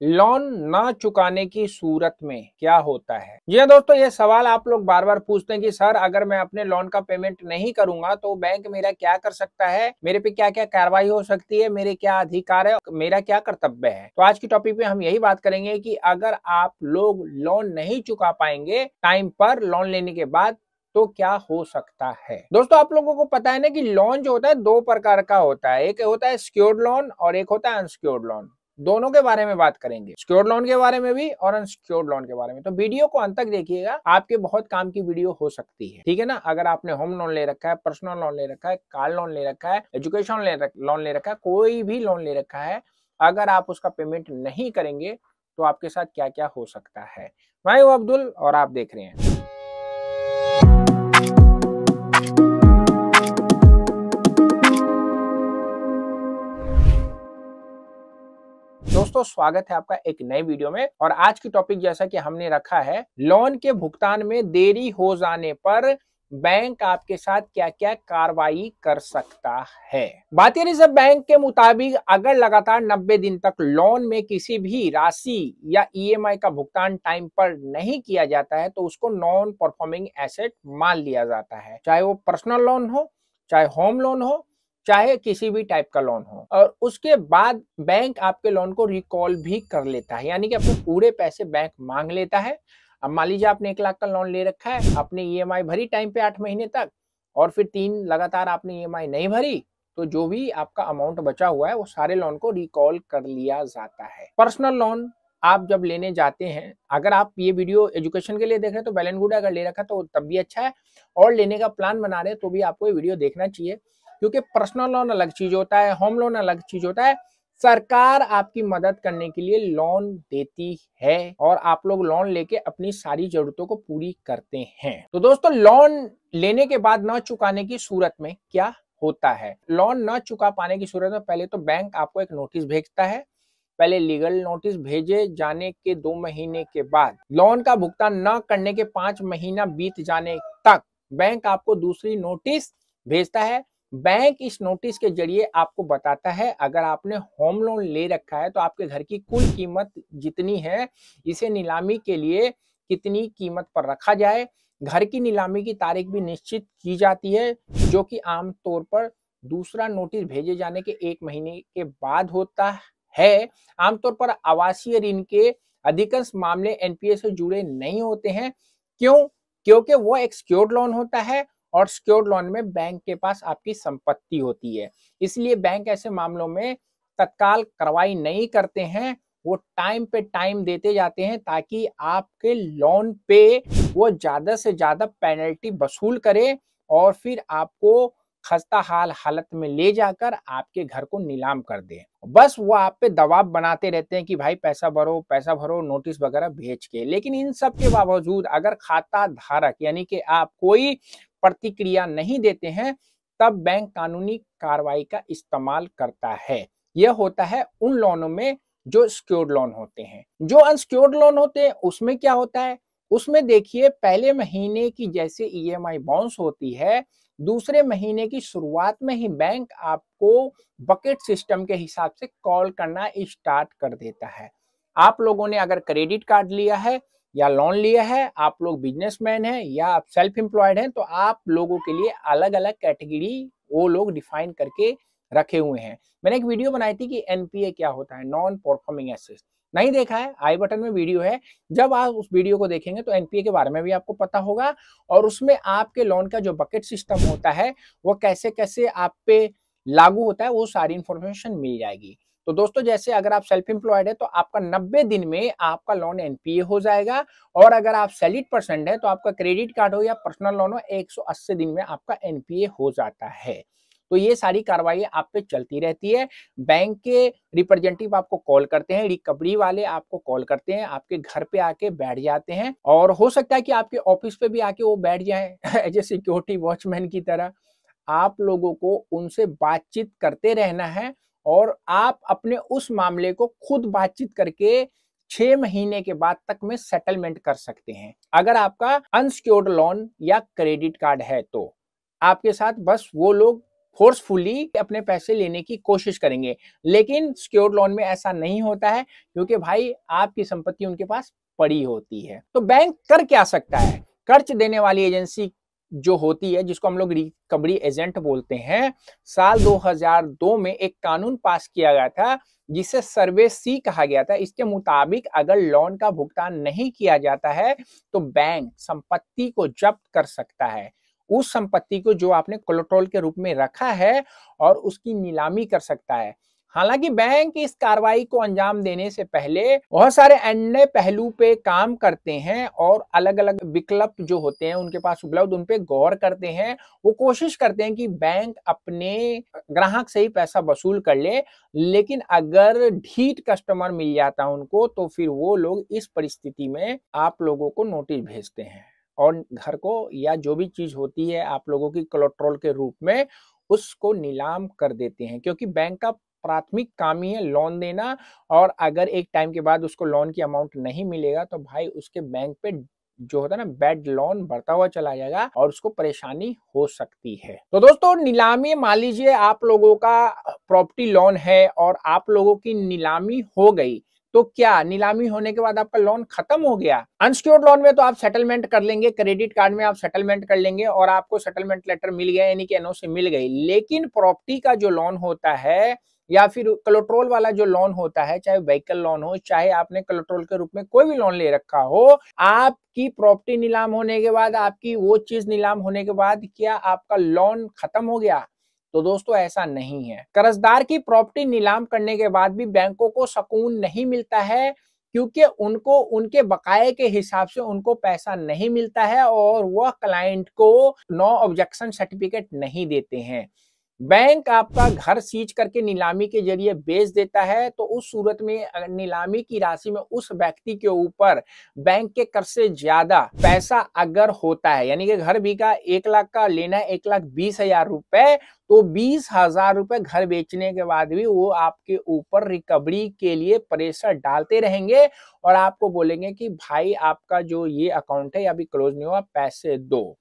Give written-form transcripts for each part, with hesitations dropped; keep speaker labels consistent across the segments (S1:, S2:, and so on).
S1: Loan ना चुकाने की सूरत में क्या होता है। जी हाँ दोस्तों, ये सवाल आप लोग बार बार पूछते हैं कि सर अगर मैं अपने लोन का पेमेंट नहीं करूंगा तो बैंक मेरा क्या कर सकता है, मेरे पे क्या क्या कार्रवाई हो सकती है, मेरे क्या अधिकार है, मेरा क्या कर्तव्य है। तो आज की टॉपिक पे हम यही बात करेंगे कि अगर आप लोग लोन नहीं चुका पाएंगे टाइम पर लोन लेने के बाद तो क्या हो सकता है। दोस्तों आप लोगों को पता है ना कि लोन जो होता है दो प्रकार का होता है, एक होता है सिक्योर्ड लोन और एक होता है अनसिक्योर्ड लोन। दोनों के बारे में बात करेंगे, सिक्योर्ड लोन के बारे में भी और अनसिक्योर्ड लोन के बारे में। तो वीडियो को अंत तक देखिएगा, आपके बहुत काम की वीडियो हो सकती है, ठीक है ना। अगर आपने होम लोन ले रखा है, पर्सनल लोन ले रखा है, कार लोन ले रखा है, एजुकेशन लोन ले रखा है, कोई भी लोन ले रखा है, अगर आप उसका पेमेंट नहीं करेंगे तो आपके साथ क्या क्या हो सकता है। मैं हूं अब्दुल और आप देख रहे हैं। दोस्तों स्वागत है आपका एक नए वीडियो में। और आज की टॉपिक जैसा कि हमने रखा है, लोन के भुगतान में देरी हो जाने पर बैंक आपके साथ क्या क्या कार्रवाई कर सकता है। बात ये सब बैंक के मुताबिक अगर लगातार 90 दिन तक लोन में किसी भी राशि या ईएमआई का भुगतान टाइम पर नहीं किया जाता है तो उसको नॉन परफॉर्मिंग एसेट मान लिया जाता है। चाहे वो पर्सनल लोन हो, चाहे होम लोन हो, चाहे किसी भी टाइप का लोन हो। और उसके बाद बैंक आपके लोन को रिकॉल भी कर लेता है, यानी कि अपने पूरे पैसे बैंक मांग लेता है। अब मान लीजिए आपने 1 लाख का लोन ले रखा है, आपने ईएमआई भरी टाइम पे 8 महीने तक और फिर 3 लगातार आपने ईएमआई नहीं भरी, तो जो भी आपका अमाउंट बचा हुआ है वो सारे लोन को रिकॉल कर लिया जाता है। पर्सनल लोन आप जब लेने जाते हैं, अगर आप ये वीडियो एजुकेशन के लिए देख रहे हैं तो वेल एंड गुड, अगर ले रखा तो तब भी अच्छा है, और लेने का प्लान बना रहे हैं तो भी आपको ये वीडियो देखना चाहिए। क्योंकि पर्सनल लोन अलग चीज होता है, होम लोन अलग चीज होता है। सरकार आपकी मदद करने के लिए लोन देती है और आप लोग लोन लेके अपनी सारी जरूरतों को पूरी करते हैं। तो दोस्तों लोन लेने के बाद न चुकाने की सूरत में क्या होता है। लोन न चुका पाने की सूरत में पहले तो बैंक आपको एक नोटिस भेजता है। पहले लीगल नोटिस भेजे जाने के 2 महीने के बाद, लोन का भुगतान न करने के 5 महीना बीत जाने तक बैंक आपको दूसरी नोटिस भेजता है। बैंक इस नोटिस के जरिए आपको बताता है, अगर आपने होम लोन ले रखा है तो आपके घर की कुल कीमत जितनी है, इसे नीलामी के लिए कितनी कीमत पर रखा जाए। घर की नीलामी की तारीख भी निश्चित की जाती है, जो कि आमतौर पर दूसरा नोटिस भेजे जाने के 1 महीने के बाद होता है। आमतौर पर आवासीय ऋण के अधिकांश मामले एनपीए से जुड़े नहीं होते हैं। क्यों? क्योंकि वो एक सिक्योर्ड लोन होता है और सिक्योर्ड लोन में बैंक के पास आपकी संपत्ति होती है, इसलिए बैंक ऐसे मामलों में तत्काल कार्रवाई नहीं करते हैं। वो टाइम पे टाइम देते जाते हैं ताकि आपके लोन पे वो ज्यादा से ज्यादा पेनल्टी वसूल करे और फिर आपको खस्ता हालत में ले जाकर आपके घर को नीलाम कर दे। बस वो आप पे दबाव बनाते रहते हैं कि भाई पैसा भरो नोटिस वगैरह भेज के। लेकिन इन सब के बावजूद अगर खाता धारक यानी कि आप कोई प्रतिक्रिया नहीं देते हैं, तब बैंक कानूनी कार्रवाई का इस्तेमाल करता है। यह होता है उन लोनों में जो सिक्योर्ड लोन होते हैं। जो अनसिक्योर्ड लोन होते हैं उसमें क्या होता है, उसमें देखिए पहले महीने की जैसे ईएमआई बाउंस होती है, दूसरे महीने की शुरुआत में ही बैंक आपको बकेट सिस्टम के हिसाब से कॉल करना स्टार्ट कर देता है। आप लोगों ने अगर क्रेडिट कार्ड लिया है या लोन लिया है, आप लोग बिजनेसमैन हैं या आप सेल्फ एम्प्लॉयड हैं, तो आप लोगों के लिए अलग अलग कैटेगरी वो लोग डिफाइन करके रखे हुए हैं। मैंने एक वीडियो बनाई थी कि एनपीए क्या होता है, नॉन परफॉर्मिंग एसेट। नहीं देखा है, आई बटन में वीडियो है, जब आप उस वीडियो को देखेंगे तो एनपीए के बारे में भी आपको पता होगा और उसमें आपके लोन का जो बकेट सिस्टम होता है वो कैसे कैसे आप पे लागू होता है वो सारी इंफॉर्मेशन मिल जाएगी। तो दोस्तों जैसे अगर आप सेल्फ एम्प्लॉयड है तो आपका 90 दिन में आपका लोन एनपीए हो जाएगा, और अगर आप सैलरीड पर्सन है तो आपका क्रेडिट कार्ड हो या पर्सनल लोन हो 180 दिन में आपका एनपीए हो जाता है। तो ये सारी कार्रवाई आप पे चलती रहती है। बैंक के रिप्रेजेंटेटिव आपको कॉल करते हैं, रिकवरी वाले आपको कॉल करते हैं, आपके घर पे आके बैठ जाते हैं, और हो सकता है कि आपके ऑफिस पे भी आके वो बैठ जाए एज ए सिक्योरिटी वॉचमैन की तरह। आप लोगों को उनसे बातचीत करते रहना है और आप अपने उस मामले को खुद बातचीत करके 6 महीने के बाद तक में सेटलमेंट कर सकते हैं। अगर आपका अनसिक्योर्ड लोन या क्रेडिट कार्ड है तो आपके साथ बस वो लोग फोर्सफुली अपने पैसे लेने की कोशिश करेंगे। लेकिन सिक्योर्ड लोन में ऐसा नहीं होता है, क्योंकि भाई आपकी संपत्ति उनके पास पड़ी होती है। तो बैंक कर क्या सकता है? कर्ज देने वाली एजेंसी जो होती है, जिसको हम लोग रिकवरी एजेंट बोलते हैं, साल 2002 में एक कानून पास किया गया था जिसे सर्वे सी कहा गया था। इसके मुताबिक अगर लोन का भुगतान नहीं किया जाता है तो बैंक संपत्ति को जब्त कर सकता है, उस संपत्ति को जो आपने कोलेटरल के रूप में रखा है, और उसकी नीलामी कर सकता है। हालांकि बैंक इस कार्रवाई को अंजाम देने से पहले बहुत सारे अन्य पहलू पे काम करते हैं और अलग अलग विकल्प जो होते हैं उनके पास उपलब्ध, उन पे गौर करते हैं। वो कोशिश करते हैं कि बैंक अपने ग्राहक से ही पैसा वसूल कर ले, लेकिन अगर ढीठ कस्टमर मिल जाता है उनको, तो फिर वो लोग इस परिस्थिति में आप लोगों को नोटिस भेजते हैं और घर को या जो भी चीज होती है आप लोगों की कोलेटरल के रूप में उसको नीलाम कर देते हैं। क्योंकि बैंक का प्राथमिक काम ही है लोन देना, और अगर एक टाइम के बाद उसको लोन की अमाउंट नहीं मिलेगा तो भाई उसके बैंक पे जो होता है ना बैड लोन बढ़ता हुआ चला जाएगा और उसको परेशानी हो सकती है। तो दोस्तों, नीलामी, मान लीजिए आप लोगों का प्रॉपर्टी लोन है और आप लोगों की नीलामी हो गई, तो क्या नीलामी होने के बाद आपका लोन खत्म हो गया? अनसिक्योर्ड लोन में तो आप सेटलमेंट कर लेंगे, क्रेडिट कार्ड में आप सेटलमेंट कर लेंगे और आपको सेटलमेंट लेटर मिल गया, यानी कि एनओसी मिल गई। लेकिन प्रॉपर्टी का जो लोन होता है या फिर कोलेटरल वाला जो लोन होता है, चाहे व्हीकल लोन हो, चाहे आपने कोलेटरल के रूप में कोई भी लोन ले रखा हो, आपकी प्रॉपर्टी नीलाम होने के बाद, आपकी वो चीज नीलाम होने के बाद क्या आपका लोन खत्म हो गया? तो दोस्तों, ऐसा नहीं है। कर्जदार की प्रॉपर्टी नीलाम करने के बाद भी बैंकों को सुकून नहीं मिलता है, क्योंकि उनको उनके बकाये के हिसाब से उनको पैसा नहीं मिलता है और वह क्लाइंट को नो ऑब्जेक्शन सर्टिफिकेट नहीं देते हैं। बैंक आपका घर सीज करके नीलामी के जरिए बेच देता है, तो उस सूरत में नीलामी की राशि में उस व्यक्ति के ऊपर बैंक के कर से ज्यादा पैसा अगर होता है, यानी कि घर बिका 1 लाख का, लेना है 1,20,000 रुपए, तो 20,000 रुपए घर बेचने के बाद भी वो आपके ऊपर रिकवरी के लिए प्रेशर डालते रहेंगे और आपको बोलेंगे कि भाई आपका जो ये अकाउंट है अभी क्लोज नहीं हुआ, पैसे दो।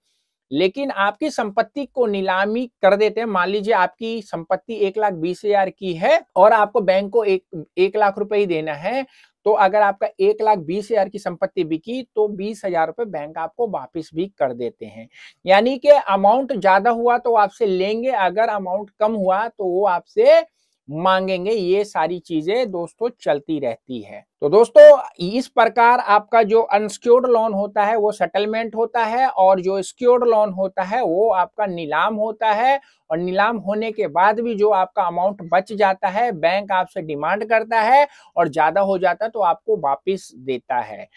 S1: लेकिन आपकी संपत्ति को नीलामी कर देते हैं। मान लीजिए आपकी संपत्ति 1,20,000 की है और आपको बैंक को 1 लाख रुपए ही देना है, तो अगर आपका 1,20,000 की संपत्ति बिकी तो 20,000 रुपए बैंक आपको वापस भी कर देते हैं। यानी कि अमाउंट ज्यादा हुआ तो आपसे लेंगे, अगर अमाउंट कम हुआ तो वो आपसे मांगेंगे। ये सारी चीजें दोस्तों चलती रहती है। तो दोस्तों, इस प्रकार आपका जो अनसिक्योर्ड लोन होता है वो सेटलमेंट होता है, और जो सिक्योर्ड लोन होता है वो आपका नीलाम होता है। और नीलाम होने के बाद भी जो आपका अमाउंट बच जाता है, बैंक आपसे डिमांड करता है और ज्यादा हो जाता है तो आपको वापिस देता है।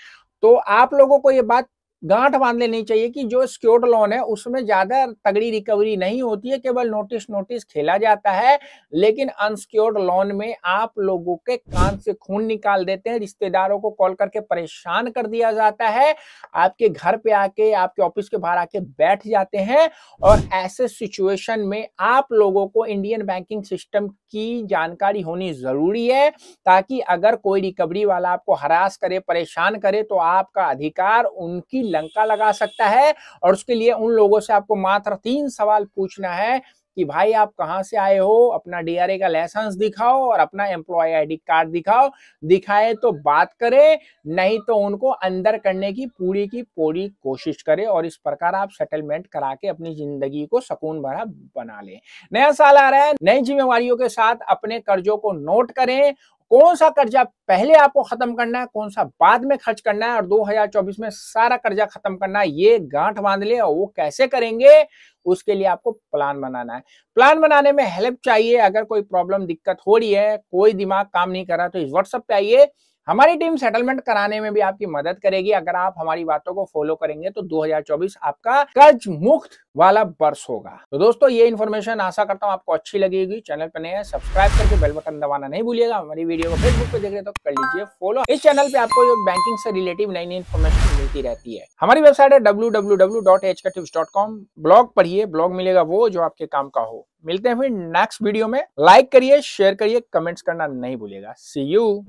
S1: तो आप लोगों को ये बात गांठ बांध लेनी चाहिए कि जो सिक्योर्ड लोन है उसमें ज्यादा तगड़ी रिकवरी नहीं होती है, केवल नोटिस खेला जाता है। लेकिन अनसिक्योर्ड लोन में आप लोगों के कान से खून निकाल देते हैं, रिश्तेदारों को कॉल करके परेशान कर दिया जाता है, आपके घर पे आके, आपके ऑफिस के बाहर आके बैठ जाते हैं। और ऐसे सिचुएशन में आप लोगों को इंडियन बैंकिंग सिस्टम की जानकारी होनी जरूरी है, ताकि अगर कोई रिकवरी वाला आपको हरास करे, परेशान करे, तो आपका अधिकार उनकी लंका लगा सकता है। और उसके लिए उन लोगों से आपको मात्र 3 सवाल पूछना है कि भाई आप कहां से आए हो, अपना डीआरए का लाइसेंस दिखाओ और अपना एम्प्लॉय आईडी कार्ड दिखाओ। दिखाए तो बात करे, नहीं तो उनको अंदर करने की पूरी कोशिश करे, और इस प्रकार आप सेटलमेंट करा के अपनी जिंदगी को सुकून भरा बना ले। नया साल आ रहा है, नई जिम्मेवारियों के साथ अपने कर्जों को नोट करें। कौन सा कर्जा पहले आपको खत्म करना है, कौन सा बाद में खर्च करना है, और 2024 में सारा कर्जा खत्म करना है, ये गांठ बांध ले। और वो कैसे करेंगे, उसके लिए आपको प्लान बनाना है। प्लान बनाने में हेल्प चाहिए, अगर कोई प्रॉब्लम, दिक्कत हो रही है, कोई दिमाग काम नहीं कर रहा, तो इस व्हाट्सएप पे आइए। हमारी टीम सेटलमेंट कराने में भी आपकी मदद करेगी। अगर आप हमारी बातों को फॉलो करेंगे तो 2024 आपका कर्ज मुक्त वाला वर्ष होगा। तो दोस्तों, ये इन्फॉर्मेशन आशा करता हूँ आपको अच्छी लगेगी। चैनल पर नए हैं, सब्सक्राइब करके बेल बटन दबाना नहीं भूलिएगा। हमारी वीडियो को फेसबुक पे देख रहे तो कर लीजिए फॉलो। इस चैनल पे आपको बैंकिंग से रिलेटिव नई नई इन्फॉर्मेशन मिलती रहती है। हमारी वेबसाइट है www.hktips.com। ब्लॉग पढ़िए, ब्लॉग मिलेगा वो जो आपके काम का हो। मिलते हैं फिर नेक्स्ट वीडियो में। लाइक करिए, शेयर करिए, कमेंट्स करना नहीं भूलिएगा। सी यू।